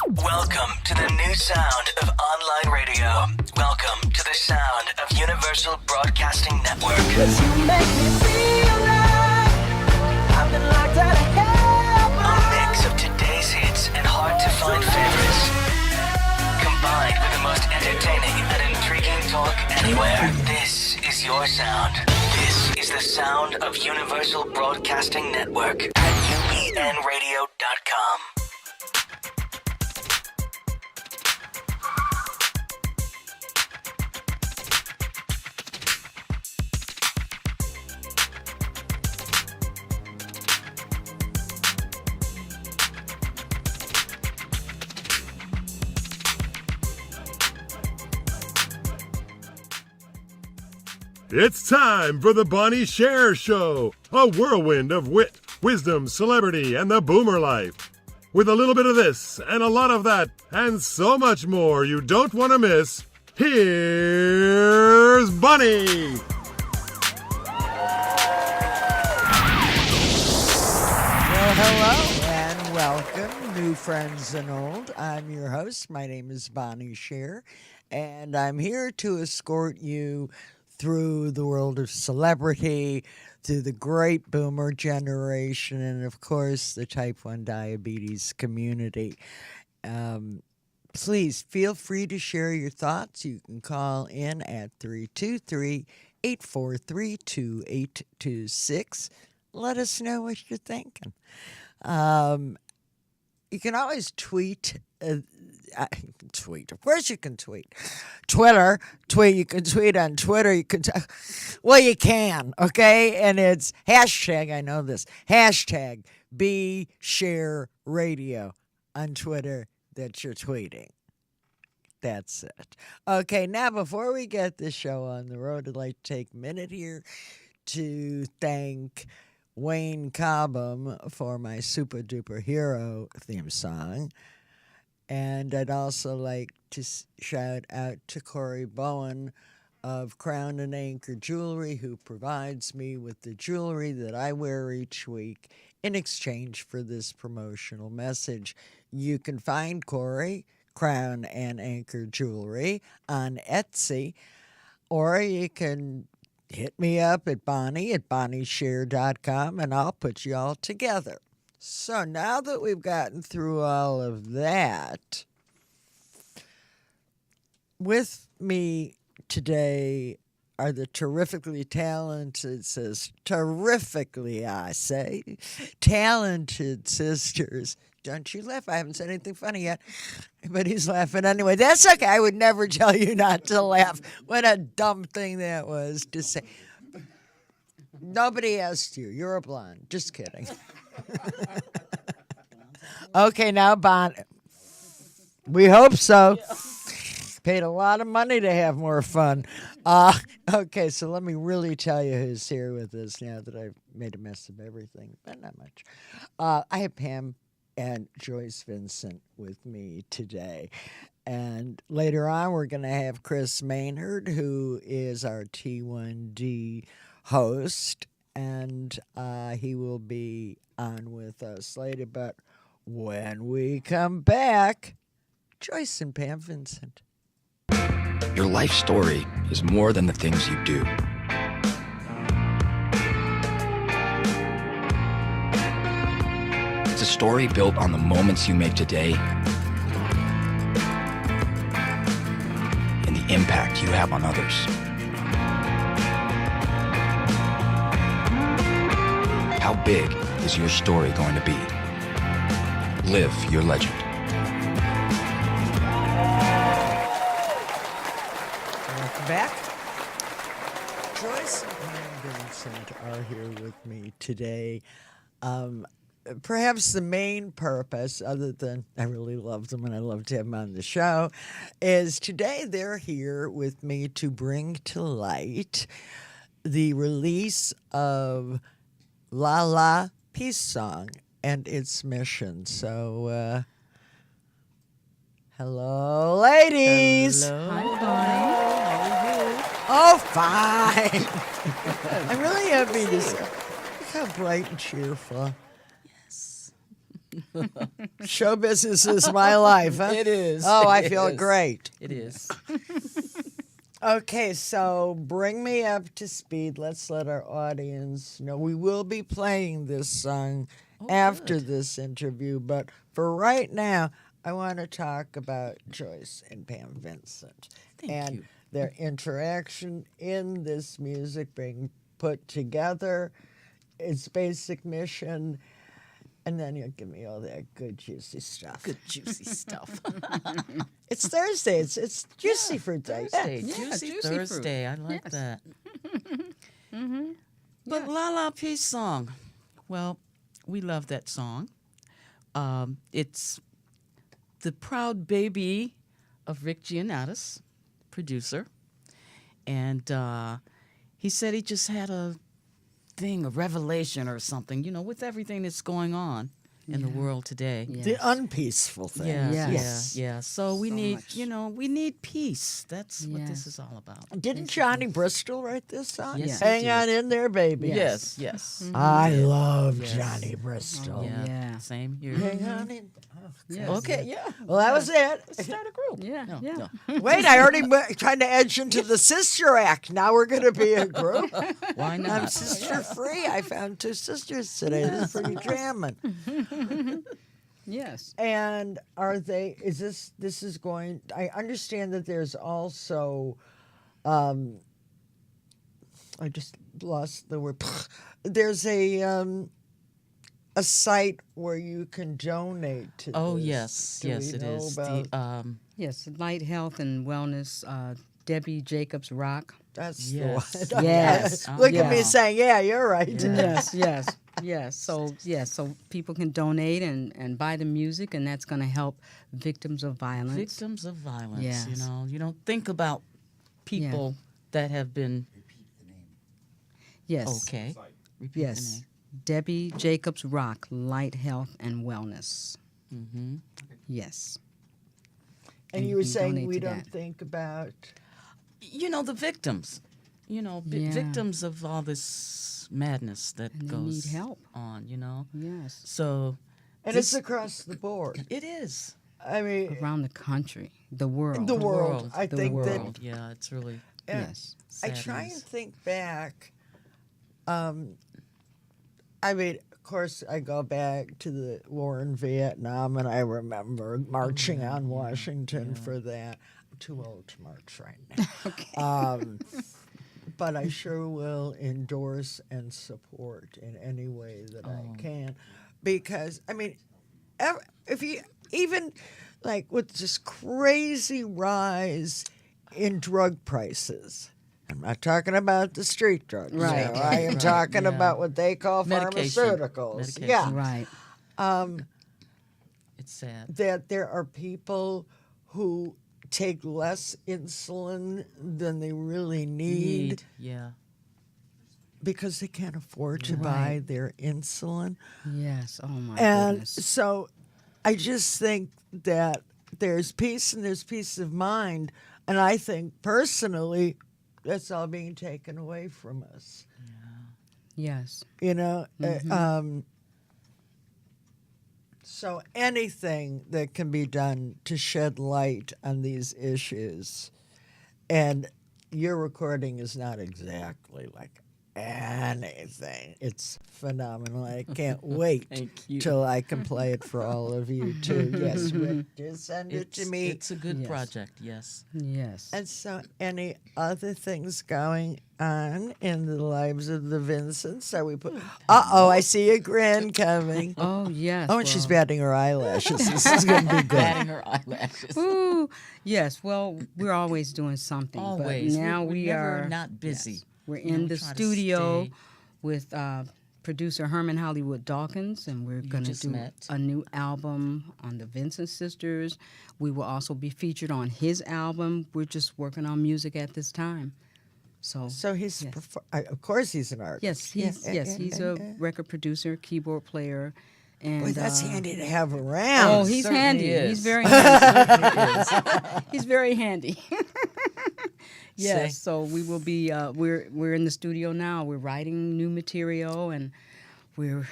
Welcome to the new sound of online radio. Welcome to the sound of Universal Broadcasting Network. 'Cause you make me feel like I've been locked out of hell. A mix of today's hits and hard-to-find favorites, combined with the most entertaining and intriguing talk anywhere. This is your sound. This is the sound of Universal Broadcasting Network at UBNradio.com. It's time for the Bonnie Sher Show, a whirlwind of wit, wisdom, celebrity, and the boomer life. With a little bit of this and a lot of that and so much more you don't want to miss, here's Bonnie. Well, hello and welcome, new friends and old. I'm your host. My name is Bonnie Sher, and I'm here to escort you through the world of celebrity, through the great boomer generation, and of course the type 1 diabetes community. Please feel free to share your thoughts. You can call in at 323-843-2826. Let us know what you're thinking. You can always tweet. Tweet. Of course you can tweet. Twitter. Tweet. You can tweet on Twitter. You can. Well, you can. Okay, and it's hashtag. I know this. Hashtag #BeShareRadio on Twitter that you're tweeting. That's it. Okay, now before we get the show on the road, I'd like to take a minute here to thank Wayne Cobham for my Super Duper Hero theme song. And I'd also like to shout out to Corey Bowen of Crown and Anchor Jewelry, who provides me with the jewelry that I wear each week in exchange for this promotional message. You can find Corey, Crown and Anchor Jewelry, on Etsy, or you can hit me up at Bonnie at BonnieShare.com, and I'll put you all together. So now that we've gotten through all of that, with me today are the terrifically talented terrifically, I say, talented sisters. Don't you laugh. I haven't said anything funny yet, but he's laughing anyway. That's okay. I would never tell you not to laugh. What a dumb thing that was to say. Nobody asked you. You're a blonde. Just kidding. Okay, now, Bonnie. We hope so. Paid a lot of money to have more fun. Okay, so let me really tell you who's here with us now that I've made a mess of everything, but not much. I have Pam and Joyce Vincent with me today. And later on, we're going to have Kris Maynard, who is our T1D host, and he will be on with us later. But when we come back, Joyce and Pam Vincent. Your life story is more than the things you do. It's a story built on the moments you make today and the impact you have on others. How big is your story going to be? Live your legend. Welcome back. Joyce and Vincent are here with me today. Perhaps the main purpose, other than I really love them and I love to have them on the show, is today they're here with me to bring to light the release of La La Peace Song and its mission. So, hello, ladies. Hello. Hi, Bonnie. How are you? Oh, fine. I'm really happy to see. Look how bright and cheerful. Yes. Show business is my life, huh? It is. Oh, I It feel is. great. It is. Okay, so bring me up to speed. Let's let our audience know. We will be playing this song after this interview, but for right now, I want to talk about Joyce and Pam Vincent and their interaction in this music being put together, its basic mission, and then you'll give me all that good juicy stuff. Good juicy stuff. It's Thursday. It's juicy fruit day. Thursday, Yeah. juicy juicy fruit. Thursday. I like Yes. that. But La La Peace song. Well, we love that song. It's the proud baby of Rick Giannatis, producer. And he said he just had a revelation or something, with everything that's going on in the world today. The unpeaceful thing. Yeah, Yes. yeah. So we need, much. we need peace. That's what this Yes. is all about. Didn't Johnny Bristol write this song? Yes, he Hang did. on in there, baby. Yes, yes. I love Yes. Johnny Bristol. Yeah, Yeah. same here. Hang on in. Oh, Yes. Okay, yeah. well, that was it. Start a group. Yeah, No, yeah. no. Wait, I already trying to edge into the sister act. Now we're going to be a group. Why I'm not? sister free. I found two sisters today. This is pretty jamming. Yes. And are they? Is this is going? I understand that there's also. I just lost the word. There's a site where you can donate to. Oh this. yes, Do yes, we it know is. about- The Yes, Light Health and Wellness, Debbie Jacobs Rock. That's Yes. the one. Yes. Look at me Yeah. saying, "Yeah, you're right." Yes, yes. So people can donate and buy the music, and that's going to help victims of violence. victims of violence. Yes. You don't think about people that have been Yes. okay. Repeat the Yes. name. Debbie Jacobs Rock, Light Health and Wellness. Mm-hmm. Yes. And And you you were can saying donate we to don't that. think about. The victims. Yeah. Victims of all this madness that And they goes need help. on. Yes. So And this- it's across the board. it is I mean, Around the country, the world. the world. I the think world. that. Yeah, it's really Yes. I sad try and news. think back. I mean, of course, I go back to the war in Vietnam, and I remember marching on Washington for that. I'm too old to march right now. But I sure will endorse and support in any way that I can, because I mean, if you even like with this crazy rise in drug prices. I'm not talking about the street drugs. Right. now. I am Right, talking yeah. about what they call Medication. pharmaceuticals. Medication. Yeah. Right. It's sad. That there are people who take less insulin than they really need Yeah. because they can't afford to buy their insulin. Yes. Oh my And goodness. so I just think that there's peace and there's peace of mind. And I think personally, that's all being taken away from us. Yes. So anything that can be done to shed light on these issues. And your recording is not exactly like anything. It's phenomenal. I can't wait Thank you. till I can play it for all of you too. Yes, Rick did send it to me. It's a good Yes. project. Yes. Yes. And so, any other things going on in the lives of the Vincents? Are we put? I see a grin coming. Oh yes. Oh, and she's well, batting her eyelashes. This is going to be good. Batting her eyelashes. Ooh, yes. Well, we're always doing something. Always. But now We're we never are not busy. yes. We're in the try to studio stay. with producer Herman Hollywood Dawkins, and we're going to just do met. a new album on the Vincent sisters. We will also be featured on his album. We're just working on music at this time. So He's, Yes. of course, he's an artist. he's a record producer, keyboard player, and Boy, that's handy to have around. Oh, he's Certainly handy. is. He's very handy. He's very handy. Yes, Say. so we will be. We're in the studio now. We're writing new material, and we're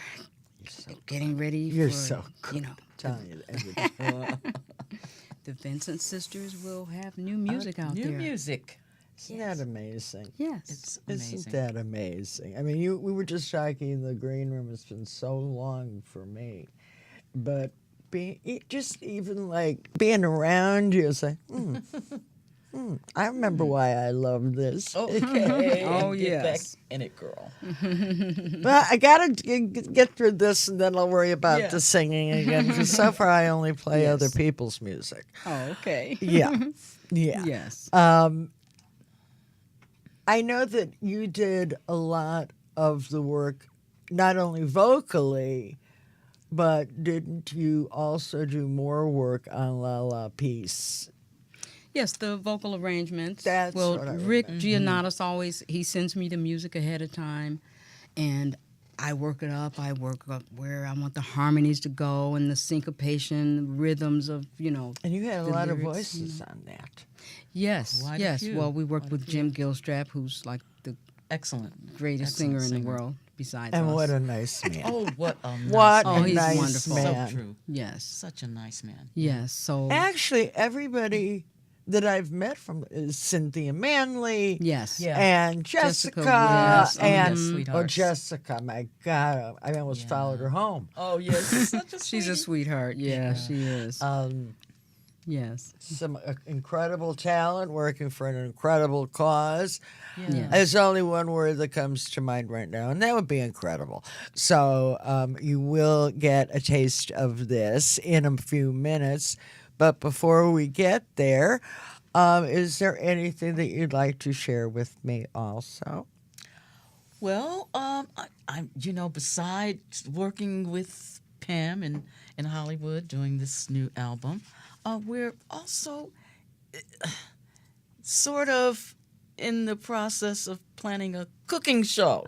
getting ready You're for, so you know, telling you everything. the Vincent sisters will have new music out New there. music. Isn't that amazing? Yes. It's amazing. Isn't that amazing? I mean, we were just talking in the green room. It's been so long for me, but just even like being around you, it's like, I remember why I love this. Okay. Oh, Get back yes. in it, girl. But I gotta get through this, and then I'll worry about Yeah. the singing again. Because so far, I only play Yes. other people's music. Oh, okay. Yeah, yeah. Yes. I know that you did a lot of the work, not only vocally, but didn't you also do more work on La La Peace? Yes, the vocal arrangements. That's well, what I Rick Giannatis always he sends me the music ahead of time, and I work it up. I work up where I want the harmonies to go and the syncopation, rhythms of And you had a the lot of lyrics, voices on that. Yes, Quite a yes. few, Well, we worked quite a with few. Jim Gilstrap, who's like the Excellent. greatest Excellent singer in the singer. world besides And us. what a nice man. Oh, what a nice What man. Oh, a he's nice wonderful. man. So true. Yes, Such a nice man. yes. So Actually, everybody that I've met from is Cynthia Manley. yes, Yeah. And Jessica, yes. and yes, sweethearts. Jessica, my God, I almost followed her home. Oh, yes. Such a she's a sweetie. sweetheart. Yeah, she is. Yes, Some incredible talent working for an incredible cause. Yeah. There's only one word that comes to mind right now, and that would be incredible. So you will get a taste of this in a few minutes. But before we get there, is there anything that you'd like to share with me also? Well, I'm besides working with Pam in Hollywood doing this new album, we're also sort of in the process of planning a cooking show.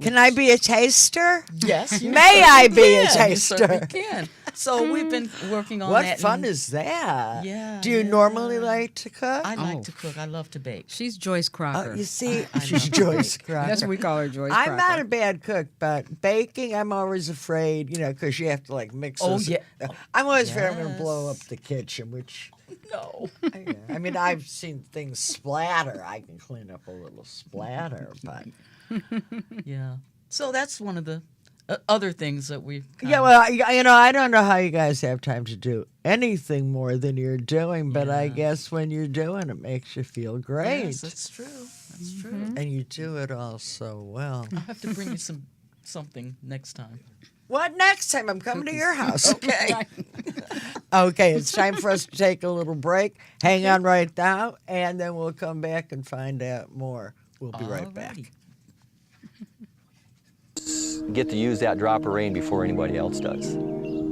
Can I be a taster? Yes, you May I be a can. You taster? certainly can. So we've been working on What that. fun and is that? Yeah, Do you yeah. normally like to cook? I like Oh. to cook. I love to bake. she's Joyce Crocker. You see, I she's love Joyce cake. Crocker. That's what we call her, Joyce I'm Crocker. not a bad cook, but baking, I'm always afraid, because you have to like mix. Oh, those- yeah. I'm always afraid I'm going to Yes. blow up the kitchen, which No. I mean, I've seen things splatter. I can clean up a little splatter, but Yeah. So that's one of the other things that we've yeah. Well, I don't know how you guys have time to do anything more than you're doing, but I Yeah. guess when you're doing it, makes you feel great, Yes, that's true. That's true. and you do it all so well. I'll have to bring you something next time. What next time? I'm coming to your house. Okay. Okay, it's time for us to take a little break. Hang on right now, and then we'll come back and find out more. We'll be right back. Alrighty. Get to use that drop of rain before anybody else does.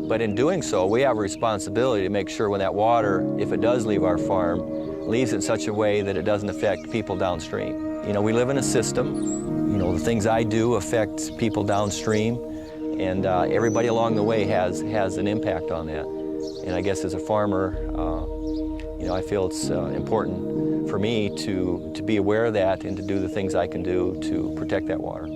But in doing so, we have a responsibility to make sure when that water, if it does leave our farm, leaves it such a way that it doesn't affect people downstream. We live in a system. The things I do affect people downstream, and everybody along the way has an impact on that. And I guess as a farmer, I feel it's important for me to be aware of that and to do the things I can do to protect that water.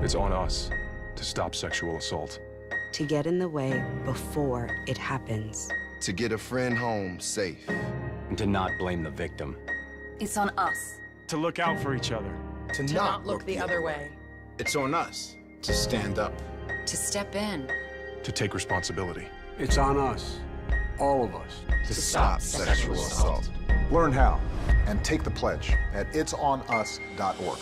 It's on us to stop sexual assault. To get in the way before it happens. To get a friend home safe. And to not blame the victim. It's on us. To look out for each other. To not look the other way. It's on us to stand up. To step in. To take responsibility. It's on us, all of us. To stop sexual assault. Learn how and take the pledge at itsonus.org.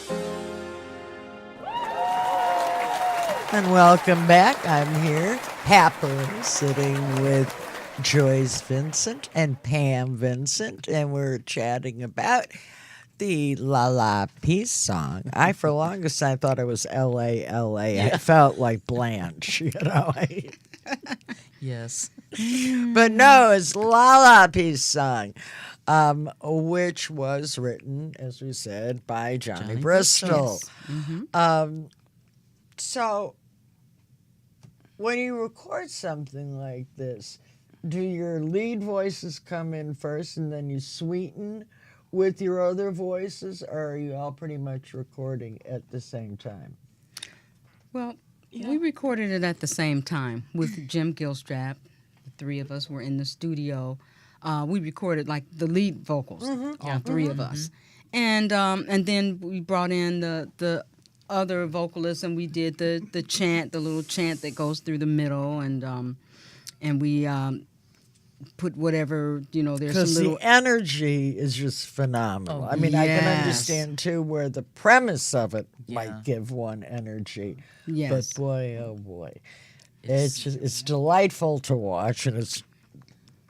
And welcome back. I'm here happily sitting with Joyce Vincent and Pam Vincent, and we're chatting about the La La Peace song. For the longest time, thought it was L.A., L.A. I felt like Blanche, Yes. But no, it's La La Peace song, which was written, as we said, by Johnny Bristol. So when you record something like this, do your lead voices come in first and then you sweeten with your other voices, or are you all pretty much recording at the same time? Well, we recorded it at the same time with Jim Gilstrap. The three of us were in the studio. We recorded like the lead vocals, all three of us, and then we brought in the other vocalists, and we did the chant, the little chant that goes through the middle, and we put whatever, there's Because some little the energy is just phenomenal. I mean, I can understand, too, where the premise of it might give one energy. Yes. But boy, oh boy. It's delightful to watch, and it's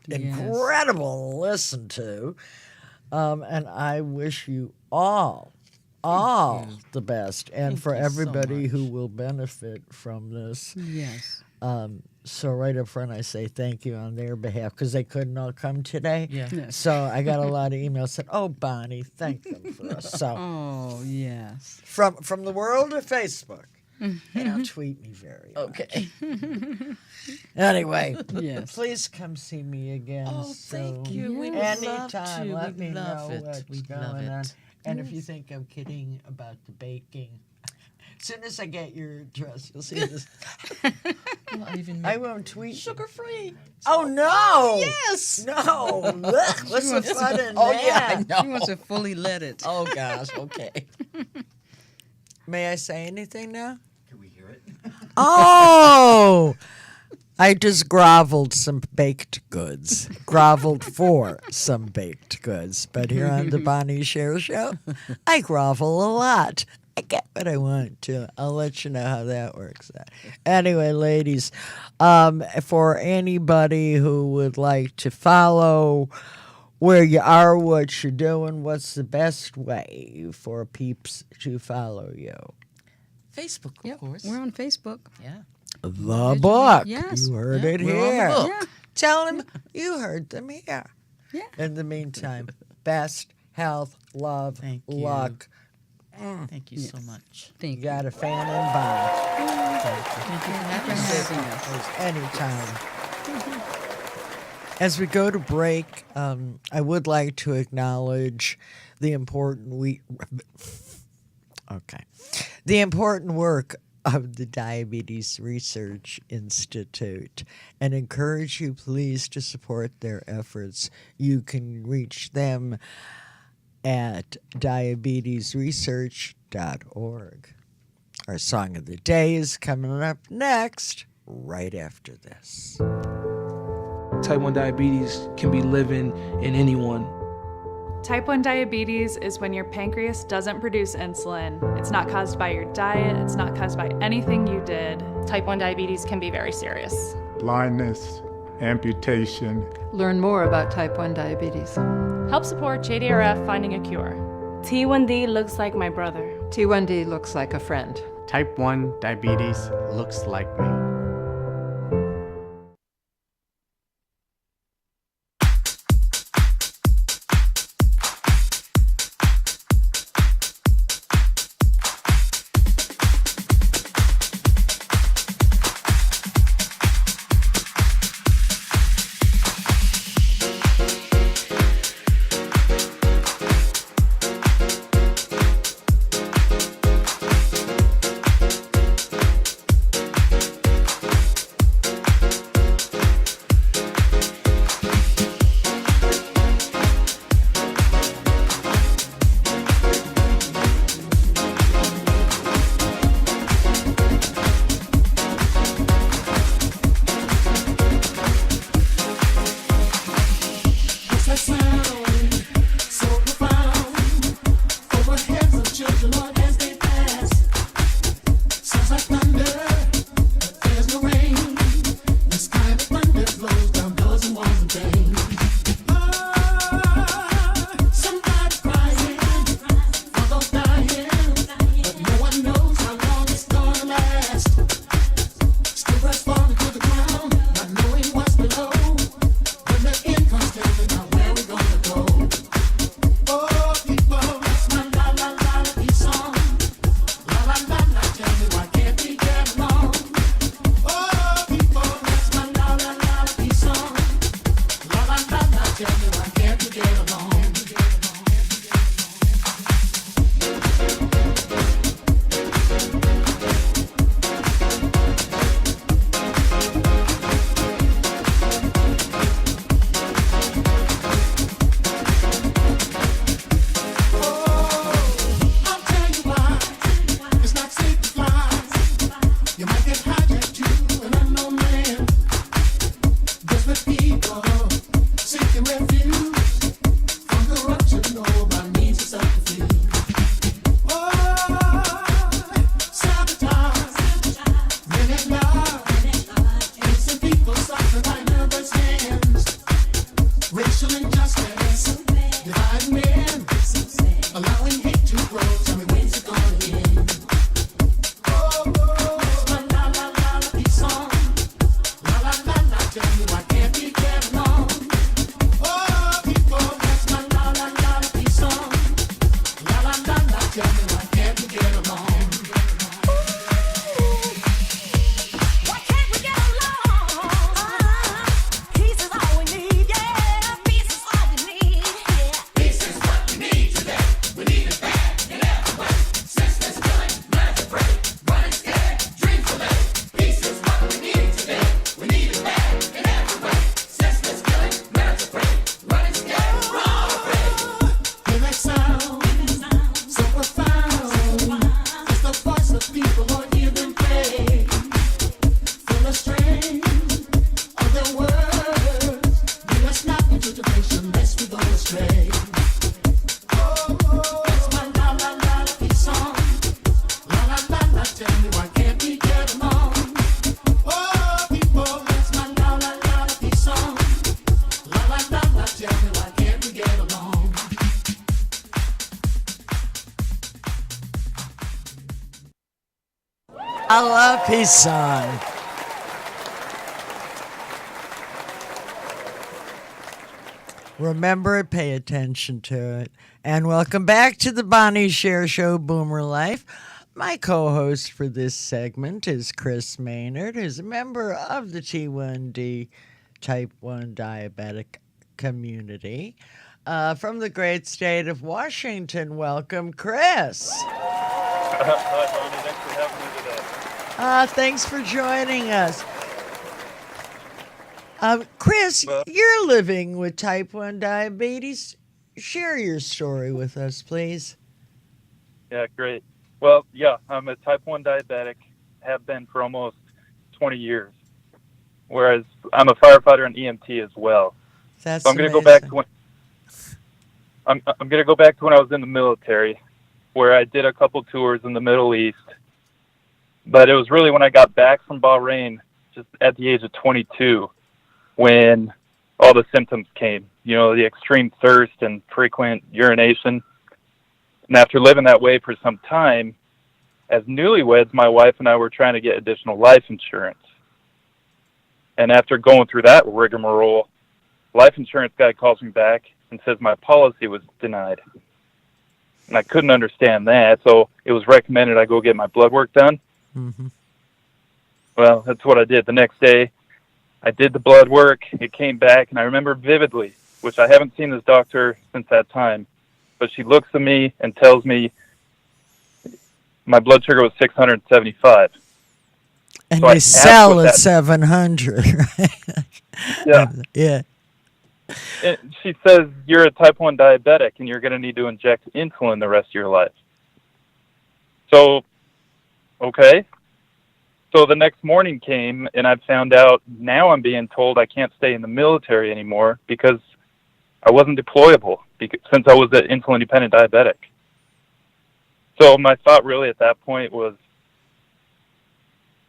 incredible to listen to. And I wish you all the best. And for everybody who will benefit from this. Yes. So right up front, I say thank you on their behalf because they couldn't all come today. Yeah. Yes. So I got a lot of emails said, "Oh, Bonnie, thank them for us." So Oh, yes. from the world of Facebook, and tweet me very Okay. much. Anyway, Yes. please come see me again. Oh, thank you. We would love Anytime, to. let We'd me love know it. what's We'd going love on. it. And if you think I'm kidding about the baking, as soon as I get your address, you'll see this. I won't tweet. Sugar-free. Oh no! Yes. No. Ugh, what's the fun in Oh, that? yeah, I know. She wants to fully let it. Oh, gosh. Okay. May I say anything now? Can we hear it? Oh! I just groveled some baked goods. Groveled for some baked goods. But here on the Bonnie Sher Show, I grovel a lot. I get what I want to. I'll let you know how that works out. Anyway, ladies, for anybody who would like to follow where you are, what you're doing, what's the best way for peeps to follow you? Facebook, of course. We're on Facebook. Yeah. The book. Yes. You heard Yeah, it we're on the here. book. Yeah. Tell them you heard them here. Yeah. In the meantime, best health, love, Thank you. luck. Thank you so much. You got a fan in Bonnie. Thank you for having us. Anytime. As we go to break, I would like to acknowledge the important the important work of the Diabetes Research Institute and encourage you please to support their efforts. You can reach them at diabetesresearch.org. Our song of the day is coming up next, right after this. Type 1 diabetes can be living in anyone. Type 1 diabetes is when your pancreas doesn't produce insulin. It's not caused by your diet, it's not caused by anything you did. Type 1 diabetes can be very serious. Blindness, amputation. Learn more about type 1 diabetes. Help support JDRF finding a cure. T1D looks like my brother. T1D looks like a friend. Type 1 diabetes looks like me. I love his song. Remember it, pay attention to it. And welcome back to the Bonnie Sher Show, Boomer Life. My co-host for this segment is Kris Maynard, who's a member of the T1D Type 1 diabetic community. From the great state of Washington, welcome, Kris. Hi, Bonnie. Thanks for having me today. Thanks for joining us. Kris, you're living with type 1 diabetes. Share your story with us, please. Yeah, great. Well, yeah, I'm a type 1 diabetic, have been for almost 20 years, whereas I'm a firefighter and EMT as well. That's so I'm going to go back to when I'm going to go back to when I was in the military, where I did a couple tours in the Middle East. But it was really when I got back from Bahrain, just at the age of 22, when all the symptoms came. You know, the extreme thirst and frequent urination. And after living that way for some time, as newlyweds, my wife and I were trying to get additional life insurance. And after going through that rigmarole, life insurance guy calls me back and says my policy was denied. And I couldn't understand that, so it was recommended I go get my blood work done. Mm-hmm. Well, that's what I did. The next day, I did the blood work. It came back, and I remember vividly, which I haven't seen this doctor since that time, but she looks at me and tells me my blood sugar was 675. And so they sell at 700, right? Yeah. Yeah. And she says, you're a type 1 diabetic, and you're going to need to inject insulin the rest of your life. So, okay. So the next morning came, and I found out now I'm being told I can't stay in the military anymore because I wasn't deployable since I was an insulin-dependent diabetic. So my thought really at that point was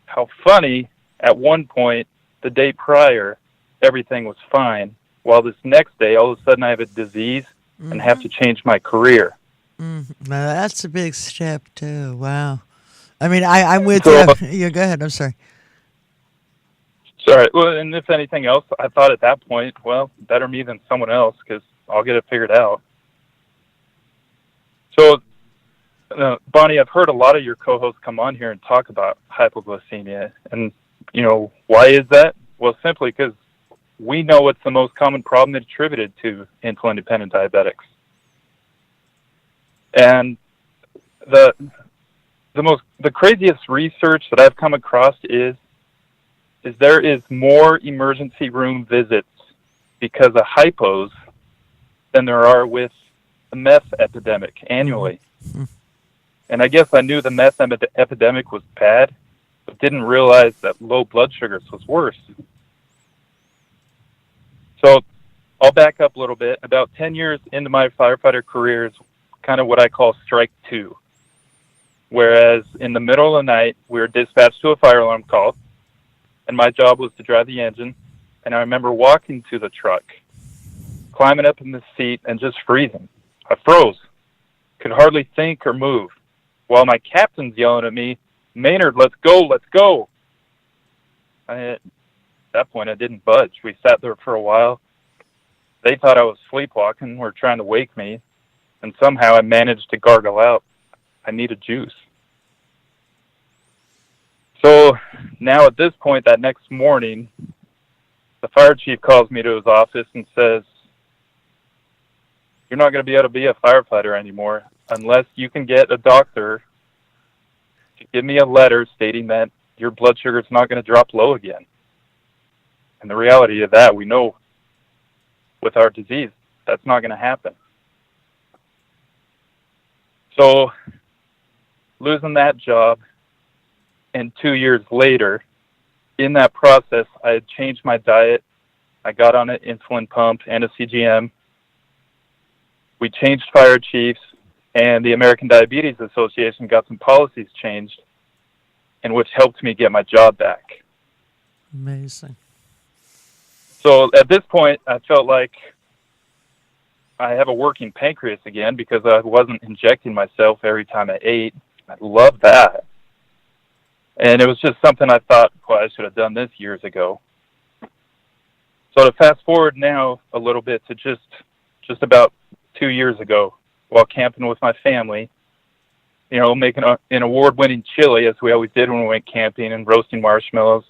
how funny, at one point, the day prior, everything was fine, while this next day, all of a sudden I have a disease and have to change my career. Mm-hmm. Now that's a big step, too. Wow. I mean, I'm with you. Yeah, go ahead. I'm sorry. Sorry. Well, and if anything else, I thought at that point, well, better me than someone else because I'll get it figured out. So, Bonnie, I've heard a lot of your co-hosts come on here and talk about hypoglycemia. And, you know, why is that? Well, simply because we know it's the most common problem that's attributed to insulin-dependent diabetics. And the craziest research that I've come across is there is more emergency room visits because of hypos than there are with the meth epidemic annually. Mm-hmm. And I guess I knew the meth epidemic was bad, but didn't realize that low blood sugars was worse. So I'll back up a little bit. About 10 years into my firefighter career is kind of what I call strike two. Whereas in the middle of the night, we were dispatched to a fire alarm call, and my job was to drive the engine. And I remember walking to the truck, climbing up in the seat, and just freezing. I froze, could hardly think or move, while my captain's yelling at me, "Maynard, let's go, let's go." At that point, I didn't budge. We sat there for a while. They thought I was sleepwalking, were trying to wake me, and somehow I managed to gargle out, "I need a juice." So now at this point, that next morning, the fire chief calls me to his office and says, "You're not going to be able to be a firefighter anymore unless you can get a doctor to give me a letter stating that your blood sugar is not going to drop low again." And the reality of that, we know with our disease, that's not going to happen. So losing that job, and 2 years later, in that process, I had changed my diet. I got on an insulin pump and a CGM. we changed fire chiefs, and the American Diabetes Association got some policies changed, and which helped me get my job back. Amazing. So at this point, I felt like I have a working pancreas again because I wasn't injecting myself every time I ate. I love that. And it was just something I thought, well, I should have done this years ago. So to fast forward now a little bit to just about 2 years ago, while camping with my family, you know, making an award-winning chili, as we always did when we went camping, and roasting marshmallows.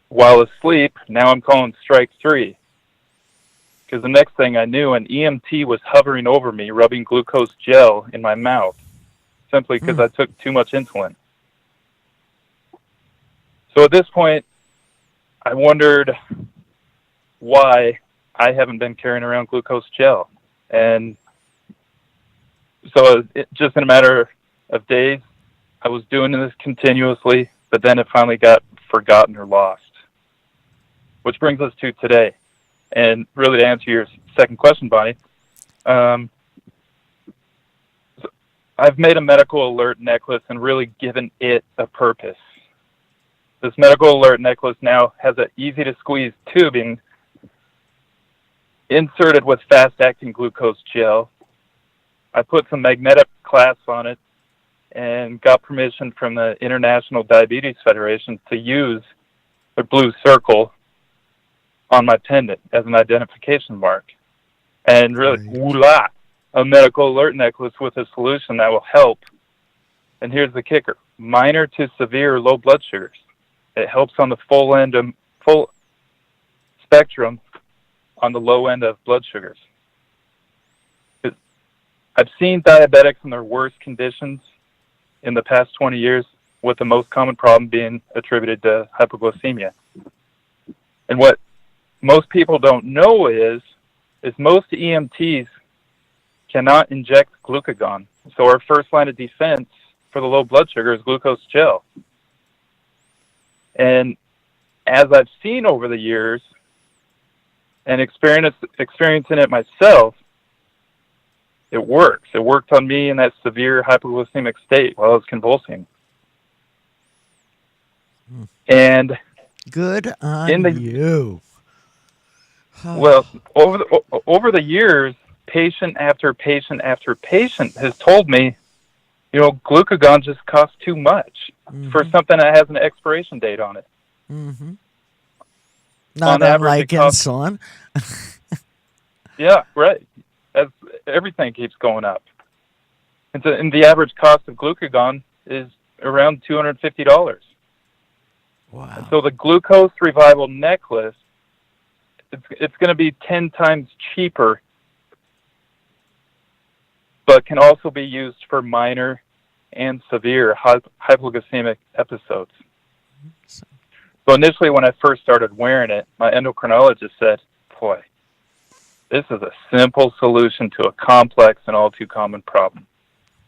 While asleep, now I'm calling strike 3. Because the next thing I knew, an EMT was hovering over me, rubbing glucose gel in my mouth, simply because I took too much insulin. So at this point, I wondered why I haven't been carrying around glucose gel. And so just in a matter of days, I was doing this continuously, but then it finally got forgotten or lost. Which brings us to today. And really to answer your second question, Bonnie, I've made a medical alert necklace and really given it a purpose. This medical alert necklace now has an easy-to-squeeze tubing inserted with fast-acting glucose gel. I put some magnetic clasps on it and got permission from the International Diabetes Federation to use the blue circle on my pendant as an identification mark. And really, voila, a medical alert necklace with a solution that will help. And here's the kicker: minor to severe low blood sugars. It helps on the full spectrum on the low end of blood sugars. I've seen diabetics in their worst conditions in the past 20 years, with the most common problem being attributed to hypoglycemia. And what most people don't know is most EMTs cannot inject glucagon. So our first line of defense for the low blood sugar is glucose gel. And as I've seen over the years and experiencing it myself, it works. It worked on me in that severe hypoglycemic state while I was convulsing. And good on you. Well, over the years, patient after patient after patient has told me, you know, glucagon just costs too much for something that has an expiration date on it. Mm-hmm. Not unlike insulin. Yeah, right. As everything keeps going up. And the average cost of glucagon is around $250. Wow. And so the Glucose Revival necklace, it's going to be 10 times cheaper, but can also be used for minor and severe hypoglycemic episodes. So initially when I first started wearing it, my endocrinologist said, boy, this is a simple solution to a complex and all too common problem.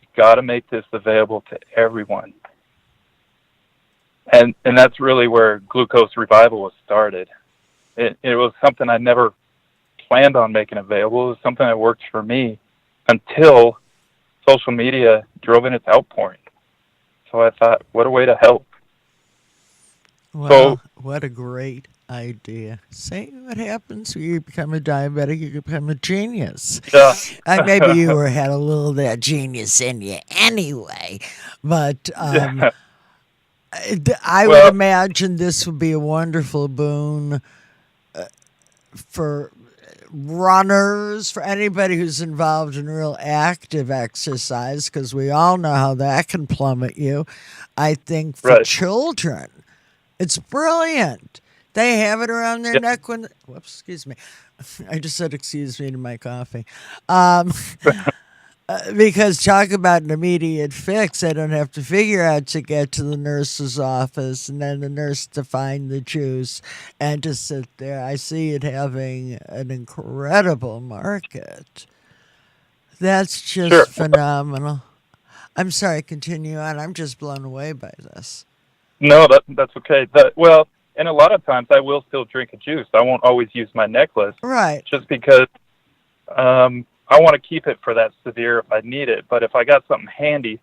You've got to make this available to everyone. And that's really where Glucose Revival was started. It was something I never planned on making available. It was something that worked for me until social media drove in its outpouring. So I thought, what a way to help. Well, what a great idea. See what happens when you become a diabetic, you become a genius. Yeah. Maybe you had a little of that genius in you anyway, but I would imagine this would be a wonderful boon for runners, for anybody who's involved in real active exercise, because we all know how that can plummet you. I think for children, it's brilliant. They have it around their neck when... Whoops, excuse me. I just said excuse me to my coffee. Because talk about an immediate fix. They don't have to figure out to get to the nurse's office and then the nurse to find the juice and to sit there. I see it having an incredible market. That's just phenomenal. I'm sorry, continue on. I'm just blown away by this. No, that's okay. And a lot of times I will still drink a juice. I won't always use my necklace. Right. Just because I want to keep it for that severe if I need it. But if I got something handy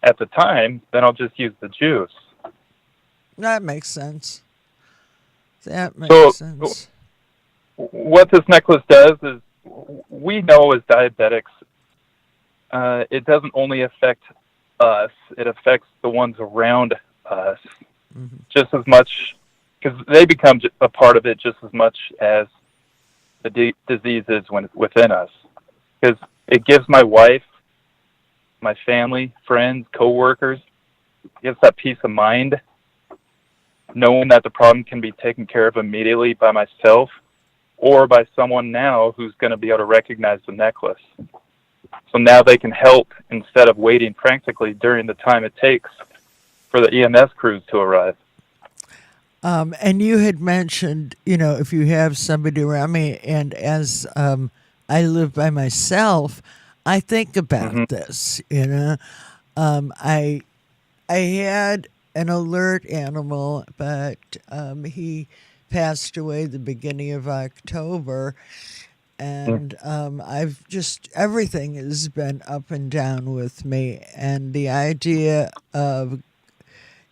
at the time, then I'll just use the juice. That makes sense. That makes sense. What this necklace does is, we know as diabetics, it doesn't only affect us, it affects the ones around us just as much, because they become a part of it just as much as the disease is within us. Because it gives my wife, my family, friends, coworkers, it gives that peace of mind, knowing that the problem can be taken care of immediately by myself or by someone now who's going to be able to recognize the necklace. So now they can help instead of waiting frantically during the time it takes for the EMS crews to arrive. And you had mentioned, if you have somebody around me, and as I live by myself, I think about this, I had an alert animal, but he passed away the beginning of October. And everything has been up and down with me. And the idea of,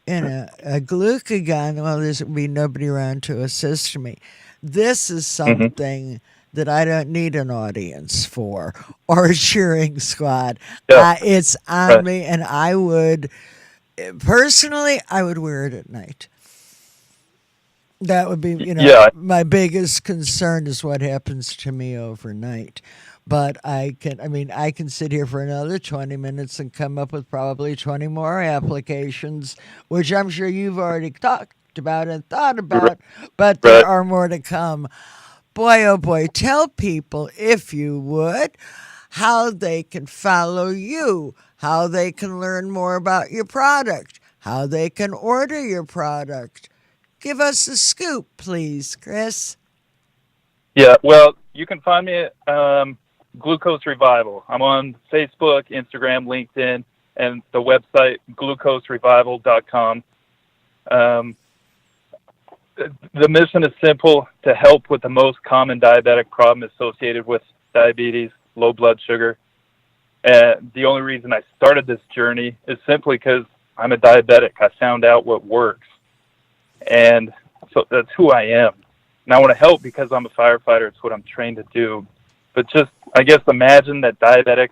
a glucagon, well, there's going to be nobody around to assist me. This is something that I don't need an audience for or a cheering squad. Yeah. It's on me, and I would, personally, I would wear it at night. That would be, my biggest concern is what happens to me overnight. But I can sit here for another 20 minutes and come up with probably 20 more applications, which I'm sure you've already talked about and thought about, but there are more to come. Boy, oh boy, tell people, if you would, how they can follow you, how they can learn more about your product, how they can order your product. Give us a scoop, please, Kris. Yeah, well, you can find me at Glucose Revival. I'm on Facebook, Instagram, LinkedIn, and the website, glucoserevival.com. The mission is simple: to help with the most common diabetic problem associated with diabetes, low blood sugar. And the only reason I started this journey is simply because I'm a diabetic. I found out what works. And so that's who I am. And I want to help because I'm a firefighter. It's what I'm trained to do. But just, I guess, imagine that diabetics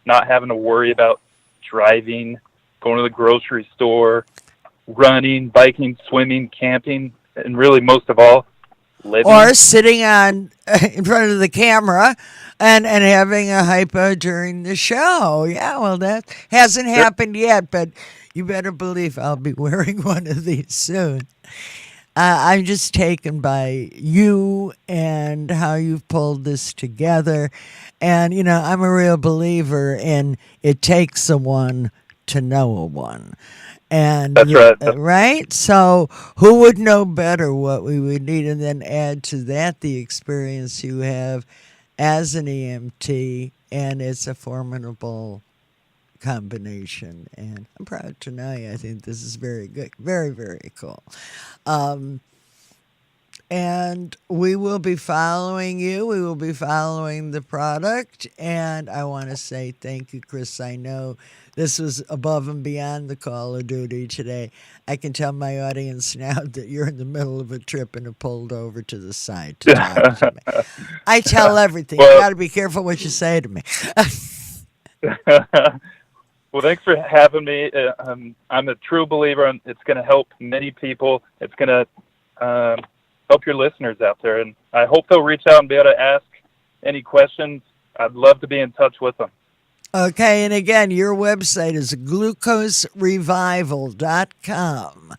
not having to worry about driving, going to the grocery store, running, biking, swimming, camping, and really most of all, living. Or sitting in front of the camera and having a hypo during the show. Yeah, well, that hasn't happened yet, but you better believe I'll be wearing one of these soon. I'm just taken by you and how you've pulled this together. And, I'm a real believer in it takes a one to know a one. And that's right. Right? So who would know better what we would need? And then add to that the experience you have as an EMT, and it's a formidable combination. And I'm proud to know you. I think this is very good. Very, very cool. And we will be following you. We will be following the product. And I want to say thank you, Kris. I know this was above and beyond the call of duty today. I can tell my audience now that you're in the middle of a trip and have pulled over to the side to talk to me. I tell everything. You got to be careful what you say to me. Well, thanks for having me. I'm a true believer. It's going to help many people. It's going to help your listeners out there. And I hope they'll reach out and be able to ask any questions. I'd love to be in touch with them. Okay, and again, your website is glucoserevival.com.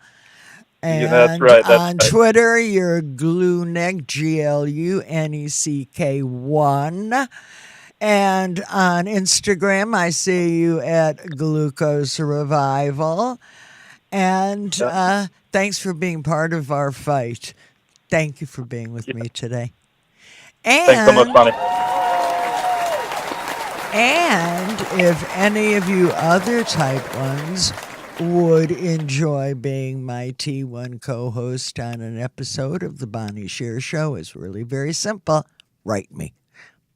And yeah, that's right. On Twitter, you're Glunec, GLUNECK1. And on Instagram, I see you at Glucose Revival. And thanks for being part of our fight. Thank you for being with me today. And, thanks so much, Bonnie. And if any of you other type 1s would enjoy being my T1 co-host on an episode of the Bonnie Sher Show, it's really very simple. Write me,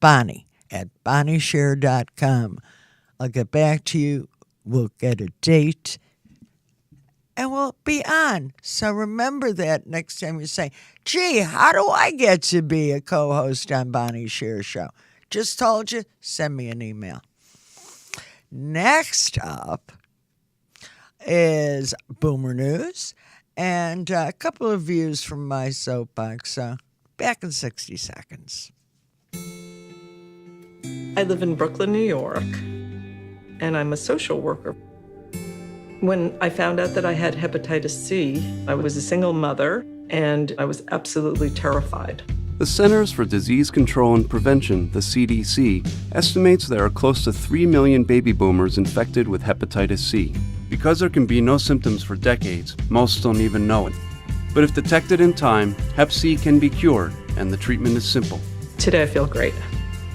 Bonnie at bonnieshare.com. I'll get back to you. We'll get a date. And we'll be on. So remember that next time you say, gee, how do I get to be a co-host on Bonnie Sher Show? Just told you, send me an email. Next up is Boomer News and a couple of views from my soapbox. So back in 60 seconds. I live in Brooklyn, New York, and I'm a social worker. When I found out that I had hepatitis C, I was a single mother, and I was absolutely terrified. The Centers for Disease Control and Prevention, the CDC, estimates there are close to 3 million baby boomers infected with hepatitis C. Because there can be no symptoms for decades, most don't even know it. But if detected in time, Hep C can be cured, and the treatment is simple. Today I feel great.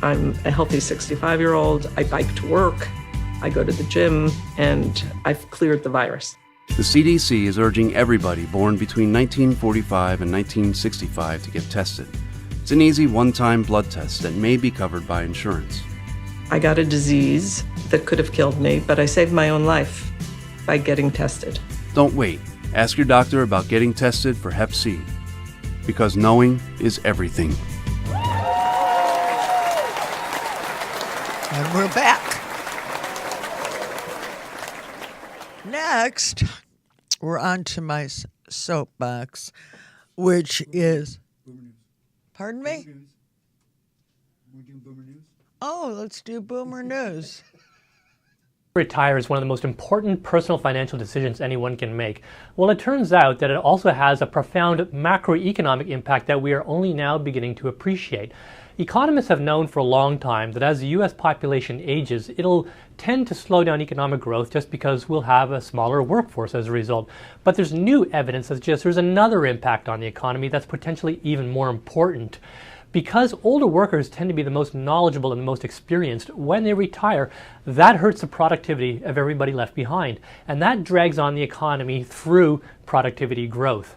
I'm a healthy 65-year-old. I bike to work. I go to the gym, and I've cleared the virus. The CDC is urging everybody born between 1945 and 1965 to get tested. It's an easy one-time blood test that may be covered by insurance. I got a disease that could have killed me, but I saved my own life by getting tested. Don't wait. Ask your doctor about getting tested for Hep C, because knowing is everything. And we're back. Next, we're on to my soapbox, which is... Pardon me? Oh, let's do Boomer News. Retire is one of the most important personal financial decisions anyone can make. Well, it turns out that it also has a profound macroeconomic impact that we are only now beginning to appreciate. Economists have known for a long time that as the U.S. population ages, it'll tend to slow down economic growth just because we'll have a smaller workforce as a result. But there's new evidence that suggests there's another impact on the economy that's potentially even more important. Because older workers tend to be the most knowledgeable and the most experienced, when they retire, that hurts the productivity of everybody left behind. And that drags on the economy through productivity growth.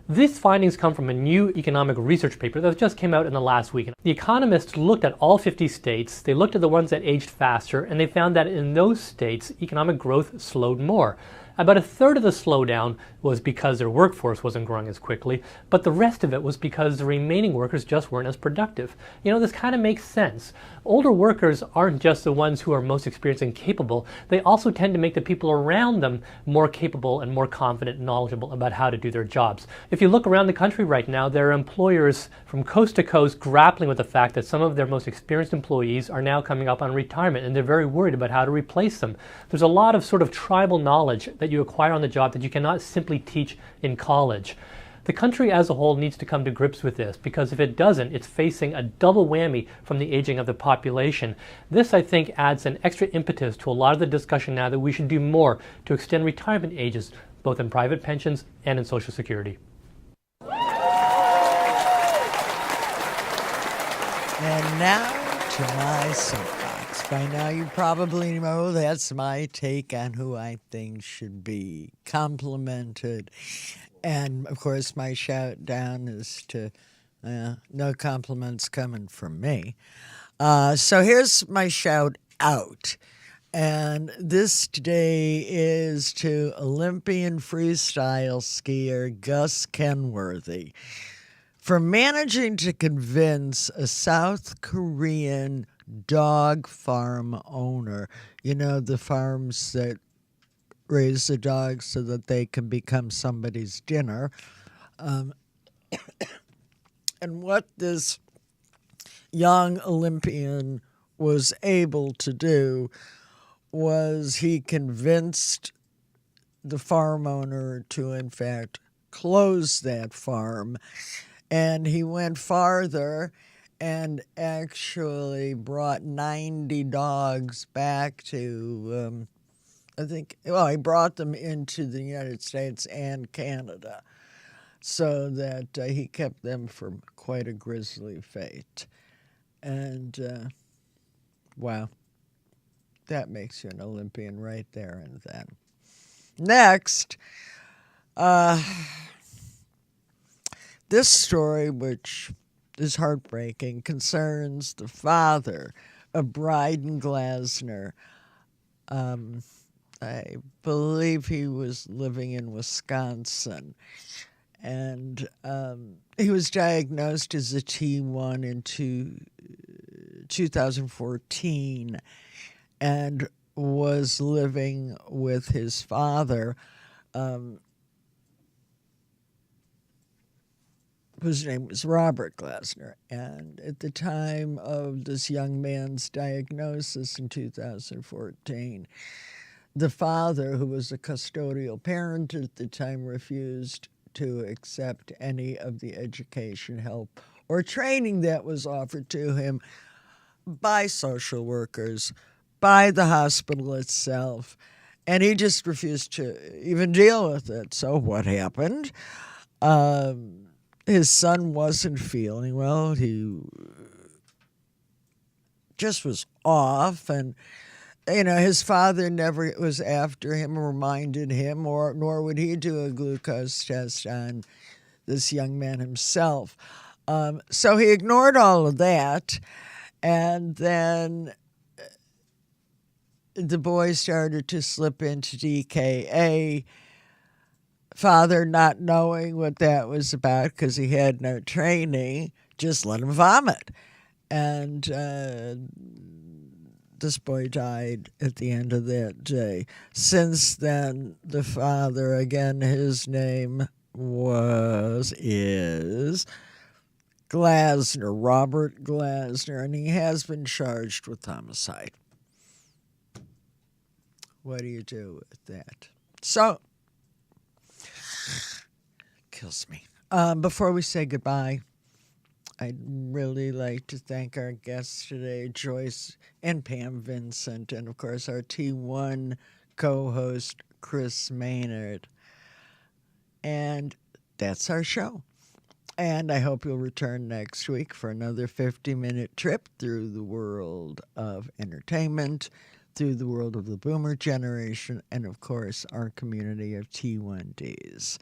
These findings come from a new economic research paper that just came out in the last week. The economists looked at all 50 states, they looked at the ones that aged faster, and they found that in those states, economic growth slowed more. About a third of the slowdown was because their workforce wasn't growing as quickly, but the rest of it was because the remaining workers just weren't as productive. You know, this kind of makes sense. Older workers aren't just the ones who are most experienced and capable, they also tend to make the people around them more capable and more confident and knowledgeable about how to do their jobs. If you look around the country right now, there are employers from coast to coast grappling with the fact that some of their most experienced employees are now coming up on retirement, and they're very worried about how to replace them. There's a lot of sort of tribal knowledge that you acquire on the job that you cannot simply teach in college. The country as a whole needs to come to grips with this, because if it doesn't, it's facing a double whammy from the aging of the population. This, I think, adds an extra impetus to a lot of the discussion now that we should do more to extend retirement ages, both in private pensions and in Social Security. And now to my soapbox. By now you probably know that's my take on who I think should be complimented. And, of course, my shout down is to no compliments coming from me. So here's my shout out. And this today is to Olympian freestyle skier Gus Kenworthy for managing to convince a South Korean dog farm owner, you know, the farms that raise the dogs so that they can become somebody's dinner. And what this young Olympian was able to do was he convinced the farm owner to, in fact, close that farm. And he went farther and actually brought 90 dogs back to, he brought them into the United States and Canada so that he kept them from quite a grisly fate. And, wow, that makes you an Olympian right there and then. Next, this story, which is heartbreaking, concerns the father Bryden Glasner. I believe he was living in Wisconsin. And he was diagnosed as a T1 in 2014 and was living with his father, whose name was Robert Glasner. And at the time of this young man's diagnosis in 2014, the father, who was a custodial parent at the time, refused to accept any of the education, help, or training that was offered to him by social workers, by the hospital itself, and he just refused to even deal with it. So what happened? His son wasn't feeling well. He just was off, and his father never was after him or reminded him, nor would he do a glucose test on this young man himself. So he ignored all of that, and then the boy started to slip into DKA. Father, not knowing what that was about because he had no training, just let him vomit. And this boy died at the end of that day. Since then, the father, again, his name is Glasner, Robert Glasner, and he has been charged with homicide. What do you do with that? So, kills me. Before we say goodbye, I'd really like to thank our guests today, Joyce and Pam Vincent, and of course our T1 co-host, Kris Maynard. And that's our show. And I hope you'll return next week for another 50-minute trip through the world of entertainment, through the world of the boomer generation, and of course our community of T1Ds.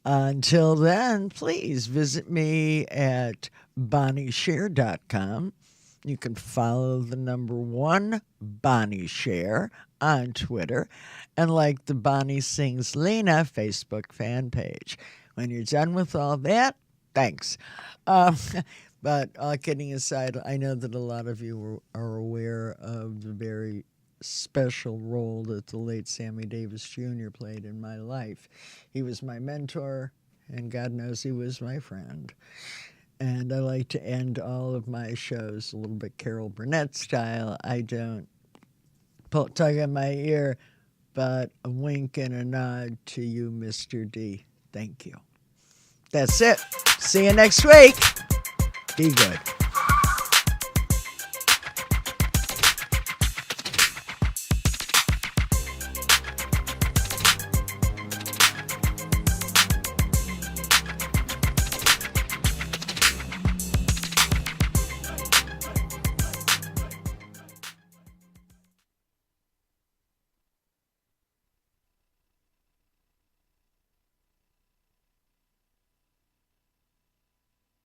Until then, please visit me at BonnieSher.com. You can follow the number 1 Bonnie Sher on Twitter and like the Bonnie Sings Lena Facebook fan page. When you're done with all that, thanks. But all kidding aside, I know that a lot of you are aware of the very special role that the late Sammy Davis Jr. played in my life. He was my mentor, and God knows he was my friend. And I like to end all of my shows a little bit Carol Burnett style. I don't tug on my ear, but a wink and a nod to you, Mr. D. Thank you. That's it. See you next week. Be good.